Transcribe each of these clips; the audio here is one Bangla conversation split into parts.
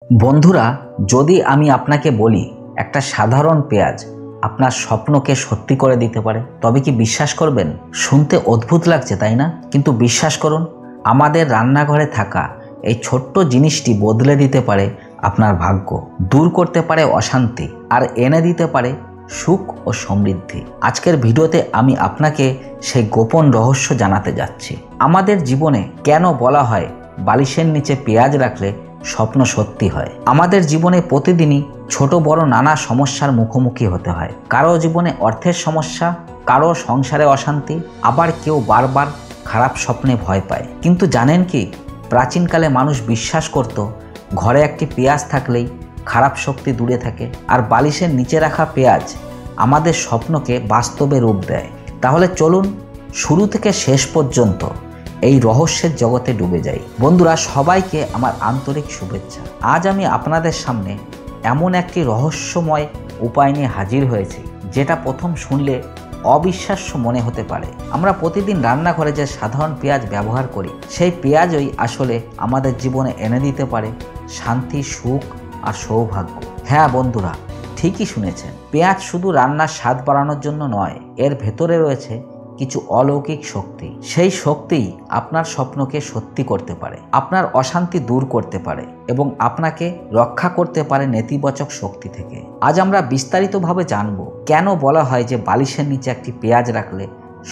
বন্ধুরা, যদি আমি আপনাকে বলি একটা সাধারণ পেঁয়াজ আপনার স্বপ্নকে সত্যি করে দিতে পারে, তবে কি বিশ্বাস করবেন? শুনতে অদ্ভুত লাগছে, তাই না? কিন্তু বিশ্বাস করুন, আমাদের রান্নাঘরে থাকা এই ছোট্ট জিনিসটি বদলে দিতে পারে আপনার ভাগ্য, দূর করতে পারে অশান্তি আর এনে দিতে পারে সুখ ও সমৃদ্ধি। আজকের ভিডিওতে আমি আপনাকে সেই গোপন রহস্য জানাতে যাচ্ছি। আমাদের জীবনে কেন বলা হয় বালিশের নিচে পেঁয়াজ রাখলে স্বপ্ন সত্যি হয়? আমাদের জীবনে প্রতিদিনই ছোট বড় নানা সমস্যার মুখোমুখি হতে হয়। কারো জীবনে অর্থের সমস্যা, কারো সংসারে অশান্তি, আবার কেউ বারবার খারাপ স্বপ্নে ভয় পায়। কিন্তু জানেন কি, প্রাচীনকালে মানুষ বিশ্বাস করত ঘরে একটি পেঁয়াজ থাকলেই খারাপ শক্তি দূরে থাকে, আর বালিশের নিচে রাখা পেঁয়াজ আমাদের স্বপ্নকে বাস্তবে রূপ দেয়। তাহলে চলুন শুরু থেকে শেষ পর্যন্ত এই রহস্যের জগতে ডুবে যাই। বন্ধুরা, সবাইকে আমার আন্তরিক শুভেচ্ছা। আজ আমি আপনাদের সামনে এমন একটি রহস্যময় উপায় নিয়ে হাজির হয়েছি, যেটা প্রথম শুনলে অবিশ্বাস্য মনে হতে পারে। আমরা প্রতিদিন রান্নাঘরে যে সাধারণ পেঁয়াজ ব্যবহার করি, সেই পেঁয়াজই আসলে আমাদের জীবনে এনে দিতে পারে শান্তি, সুখ আর সৌভাগ্য। হ্যাঁ বন্ধুরা, ঠিকই শুনেছেন। পেঁয়াজ শুধু রান্নার স্বাদ বাড়ানোর জন্য নয়, এর ভেতরে রয়েছে কিছু অলৌকিক শক্তি। সেই শক্তিই আপনার স্বপ্নকে সত্যি করতে পারে, আপনার অশান্তি দূর করতে পারে এবং আপনাকে রক্ষা করতে পারে নেতিবাচক শক্তি থেকে। আজ আমরা বিস্তারিতভাবে জানব কেন বলা হয় যে বালিশের নিচে একটি পেঁয়াজ রাখলে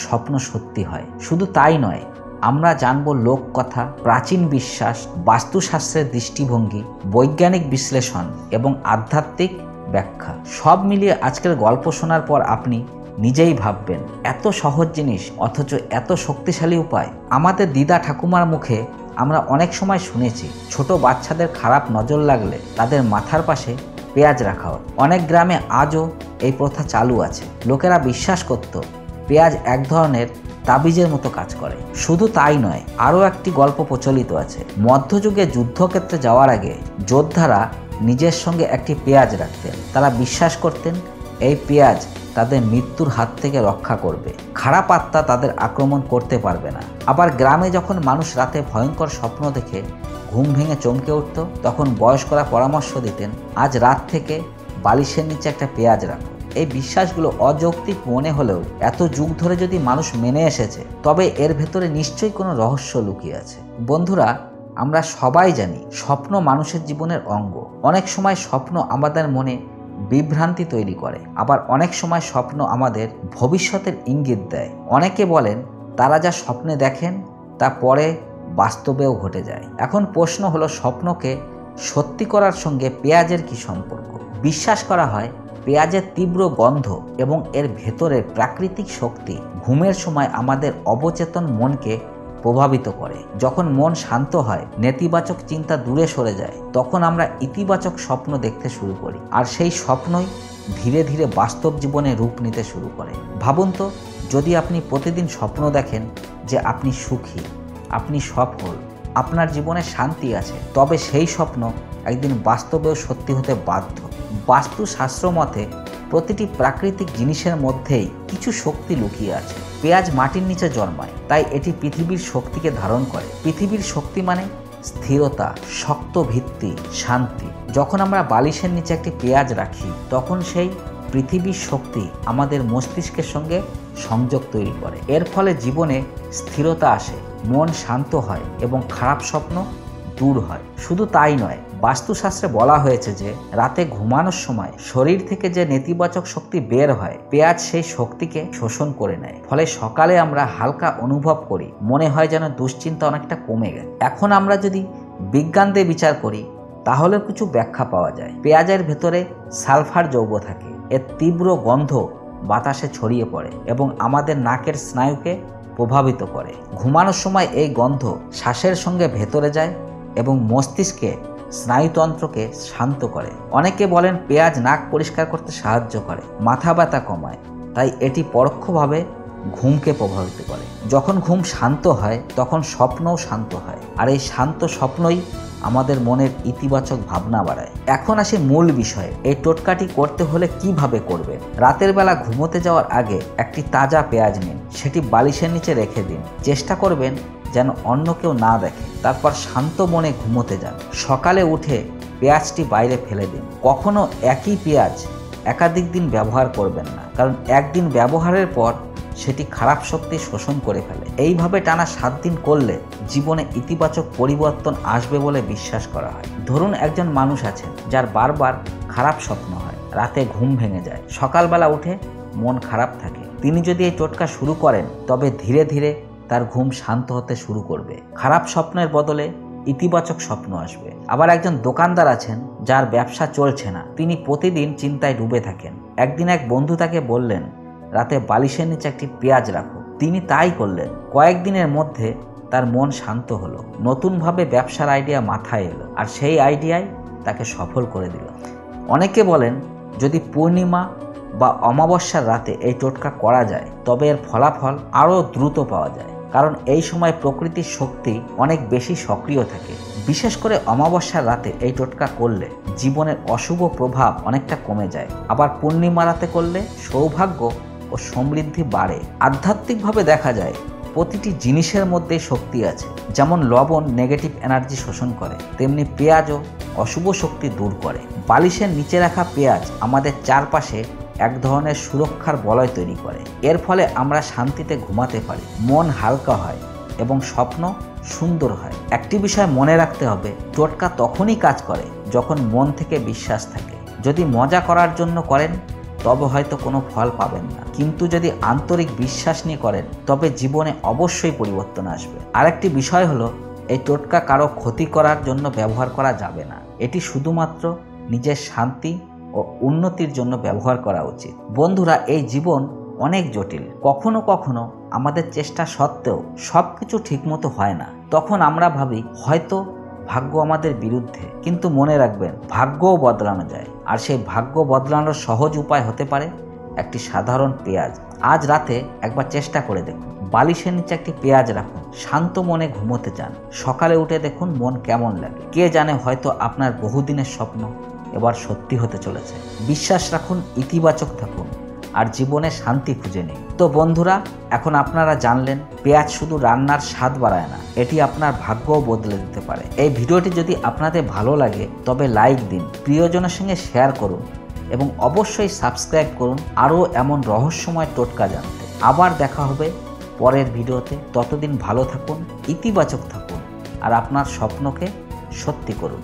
স্বপ্ন সত্যি হয়। শুধু তাই নয়, আমরা জানব লোককথা, প্রাচীন বিশ্বাস, বাস্তুশাস্ত্রের দৃষ্টিভঙ্গি, বৈজ্ঞানিক বিশ্লেষণ এবং আধ্যাত্মিক ব্যাখ্যা। সব মিলিয়ে আজকের গল্প শোনার পর আপনি নিজেই ভাববেন, এত সহজ জিনিস অথচ এত শক্তিশালী উপায়। আমাদের দিদা ঠাকুমার মুখে আমরা অনেক সময় শুনেছি ছোট বাচ্চাদের খারাপ নজর লাগলে তাদের মাথার পাশে পেঁয়াজ রাখা হয়। অনেক গ্রামে আজও এই প্রথা চালু আছে। লোকেরা বিশ্বাস করত পেঁয়াজ এক ধরনের তাবিজের মতো কাজ করে। শুধু তাই নয়, আরও একটি গল্প প্রচলিত আছে। মধ্যযুগে যুদ্ধক্ষেত্রে যাওয়ার আগে যোদ্ধারা নিজের সঙ্গে একটি পেঁয়াজ রাখতেন। তারা বিশ্বাস করতেন এই পেঁয়াজ তাদের মৃত্যুর হাত থেকে রক্ষা করবে, খারাপ আত্মা তাদের আক্রমণ করতে পারবে না। আবার গ্রামে যখন মানুষ রাতে ভয়ঙ্কর স্বপ্ন দেখে ঘুম ভেঙে চমকে উঠত, তখন বয়স্করা পরামর্শ দিতেন, আজ রাত থেকে বালিশের নিচে একটা পেঁয়াজ রাখো। এই বিশ্বাসগুলো অযৌক্তিক মনে হলেও এত যুগ ধরে যদি মানুষ মেনে এসেছে, তবে এর ভেতরে নিশ্চয়ই কোনো রহস্য লুকিয়ে আছে। বন্ধুরা, আমরা সবাই জানি স্বপ্ন মানুষের জীবনের অঙ্গ। অনেক সময় স্বপ্ন আমাদের মনে বিভ্রান্তি তৈরি করে, আবার অনেক সময় স্বপ্ন আমাদের ভবিষ্যতের ইঙ্গিত দেয়। অনেকে বলেন তারা যা স্বপ্নে দেখেন তা পরে বাস্তবেও ঘটে যায়। এখন প্রশ্ন হলো, স্বপ্নকে সত্যি করার সঙ্গে পেঁয়াজের কি সম্পর্ক? বিশ্বাস করা হয় পেঁয়াজের তীব্র গন্ধ এবং এর ভেতরের প্রাকৃতিক শক্তি ঘুমের সময় আমাদের অবচেতন মনকে প্রভাবিত করে। যখন মন শান্ত হয়, নেতিবাচক চিন্তা দূরে সরে যায়, তখন আমরা ইতিবাচক স্বপ্ন দেখতে শুরু করি, আর সেই স্বপ্নই ধীরে ধীরে বাস্তব জীবনে রূপ নিতে শুরু করে। ভাবুন তো, যদি আপনি প্রতিদিন স্বপ্ন দেখেন যে আপনি সুখী, আপনি সফল, আপনার জীবনে শান্তি আছে, তবে সেই স্বপ্ন একদিন বাস্তবেও সত্যি হতে বাধ্য। বাস্তুশাস্ত্র মতে প্রতিটি প্রাকৃতিক জিনিসের মধ্যেই কিছু শক্তি লুকিয়ে আছে। পেঁয়াজ মাটির নিচে জন্মায়, তাই এটি পৃথিবীর শক্তিকে ধারণ করে। পৃথিবীর শক্তি মানে স্থিরতা, শক্ত ভিত্তি, শান্তি। যখন আমরা বালিশের নিচে একটি পেঁয়াজ রাখি, তখন সেই পৃথিবীর শক্তি আমাদের মস্তিষ্কের সঙ্গে সংযোগ তৈরি করে। এর ফলে জীবনে স্থিরতা আসে, মন শান্ত হয় এবং খারাপ স্বপ্ন দূর হয়। শুধু তাই নয়, বাস্তুশাস্ত্রে বলা হয়েছে যে রাতে ঘুমানোর সময় শরীর থেকে যে নেতিবাচক শক্তি বের হয়, পেঁয়াজ সেই শক্তিকে শোষণ করে নেয়। ফলে সকালে আমরা হালকা অনুভব করি, মনে হয় যেন দুশ্চিন্তা অনেকটা কমে গেছে। এখন আমরা যদি বিজ্ঞান দিয়ে বিচার করি, তাহলেও কিছু ব্যাখ্যা পাওয়া যায়। পেঁয়াজের ভেতরে সালফার যৌগ থাকে। এর তীব্র গন্ধ বাতাসে ছড়িয়ে পড়ে এবং আমাদের নাকের স্নায়ুকে প্রভাবিত করে। ঘুমানোর সময় এই গন্ধ শ্বাসের সঙ্গে ভেতরে যায় এবং মস্তিষ্কে স্নায়ুতন্ত্রকে শান্ত করে। অনেকে বলেন পেঁয়াজ নাক পরিষ্কার করতে সাহায্য করে, মাথা ব্যথা কমায়, তাই এটি পরোক্ষভাবে ঘুমকে প্রভাবিত করে। যখন ঘুম শান্ত হয়, তখন স্বপ্নও শান্ত হয়, আর এই শান্ত স্বপ্নই আমাদের মনের ইতিবাচক ভাবনা বাড়ায়। এখন আসি মূল বিষয়ে। এই টোটকাটি করতে হলে কিভাবে করবেন? রাতের বেলা ঘুমোতে যাওয়ার আগে একটি তাজা পেঁয়াজ নিন, সেটি বালিশের নিচে রেখে দিন। চেষ্টা করবেন যেন অন্য কেউ না দেখে। তারপর শান্ত মনে ঘুমোতে যান। সকালে উঠে পেঁয়াজটি বাইরে ফেলে দিন। কখনো একই পেঁয়াজ একাধিক দিন ব্যবহার করবেন না, কারণ একদিন ব্যবহারের পর সেটি খারাপ শক্তি শোষণ করে ফেলে। এইভাবে টানা 7 দিন করলে জীবনে ইতিবাচক পরিবর্তন আসবে বলে বিশ্বাস করা হয়। ধরুন একজন মানুষ আছেন যার বারবার খারাপ স্বপ্ন হয়, রাতে ঘুম ভেঙে যায়, সকালবেলা উঠে মন খারাপ থাকে। তিনি যদি এই টোটকা শুরু করেন তবে ধীরে ধীরে তার ঘুম শান্ত হতে শুরু করবে। খারাপ স্বপ্নের বদলে ইতিবাচক স্বপ্ন আসবে। আবার একজন দোকানদার আছেন যার ব্যবসা চলছে না, তিনি প্রতিদিন চিন্তায় ডুবে থাকেন। একদিন এক বন্ধু তাকে বললেন, রাতে বালিশের নিচে একটি পেঁয়াজ রাখো। তিনি তাই করলেন। কয়েকদিনের মধ্যে তার মন শান্ত হলো, নতুনভাবে ব্যবসার আইডিয়া মাথায় এলো, আর সেই আইডিয়াই তাকে সফল করে দিল। অনেকে বলেন যদি পূর্ণিমা বা অমাবস্যার রাতে এই টোটকা করা যায় তবে এর ফলাফল আরও দ্রুত পাওয়া যায়, কারণ এই সময় প্রকৃতির শক্তি অনেক বেশি সক্রিয় থাকে। বিশেষ করে অমাবস্যার রাতে এই টোটকা করলে জীবনের অশুভ প্রভাব অনেকটা কমে যায়। আবার পূর্ণিমা রাতে করলে সৌভাগ্য ও সমৃদ্ধি বাড়ে। আধ্যাত্মিকভাবে দেখা যায় প্রতিটি জিনিসের মধ্যে শক্তি আছে। যেমন লবণ নেগেটিভ এনার্জি শোষণ করে, তেমনি পেঁয়াজও অশুভ শক্তি দূর করে। বালিশের নিচে রাখা পেঁয়াজ আমাদের চারপাশে এক ধরনের সুরক্ষার বলয় তৈরি করে। এর ফলে আমরা শান্তিতে ঘুমাতে পারি, মন হালকা হয় এবং স্বপ্ন সুন্দর হয়। একটি বিষয় মনে রাখতে হবে, টোটকা তখনই কাজ করে যখন মন থেকে বিশ্বাস থাকে। যদি মজা করার জন্য করেন তবে হয়তো কোনো ফল পাবেন না, কিন্তু যদি আন্তরিক বিশ্বাস নিয়ে করেন তবে জীবনে অবশ্যই পরিবর্তন আসবে। আরেকটি বিষয় হলো, এই টোটকা কারো ক্ষতি করার জন্য ব্যবহার করা যাবে না। এটি শুধুমাত্র নিজের শান্তি ও উন্নতির জন্য ব্যবহার করা উচিত। বন্ধুরা, এই জীবন অনেক জটিল। কখনো কখনো আমাদের চেষ্টা সত্ত্বেও সব কিছু ঠিকমতো হয় না। তখন আমরা ভাবি হয়তো ভাগ্য আমাদের বিরুদ্ধে, কিন্তু মনে রাখবেন ভাগ্যও বদলানো যায়। আর সেই ভাগ্য বদলানোর সহজ উপায় হতে পারে একটি সাধারণ পেঁয়াজ। আজ রাতে একবার চেষ্টা করে দেখুন, বালিশের নিচে একটি পেঁয়াজ রাখুন, শান্ত মনে ঘুমোতে যান, সকালে উঠে দেখুন মন কেমন লাগে। কে জানে হয়তো আপনার বহুদিনের স্বপ্ন এবার সত্যি হতে চলেছে। বিশ্বাস রাখুন, ইতিবাচক থাকুন আর জীবনে শান্তি খুঁজে নিন। তো বন্ধুরা, এখন আপনারা জানলেন পেঁয়াজ শুধু রান্নার স্বাদ বাড়ায় না, এটি আপনার ভাগ্যও বদলে দিতে পারে। এই ভিডিওটি যদি আপনাদের ভালো লাগে তবে লাইক দিন, প্রিয়জনের সঙ্গে শেয়ার করুন এবং অবশ্যই সাবস্ক্রাইব করুন আরও এমন রহস্যময় টোটকা জানতে। আবার দেখা হবে পরের ভিডিওতে। ততদিন ভালো থাকুন, ইতিবাচক থাকুন আর আপনার স্বপ্নকে সত্যি করুন।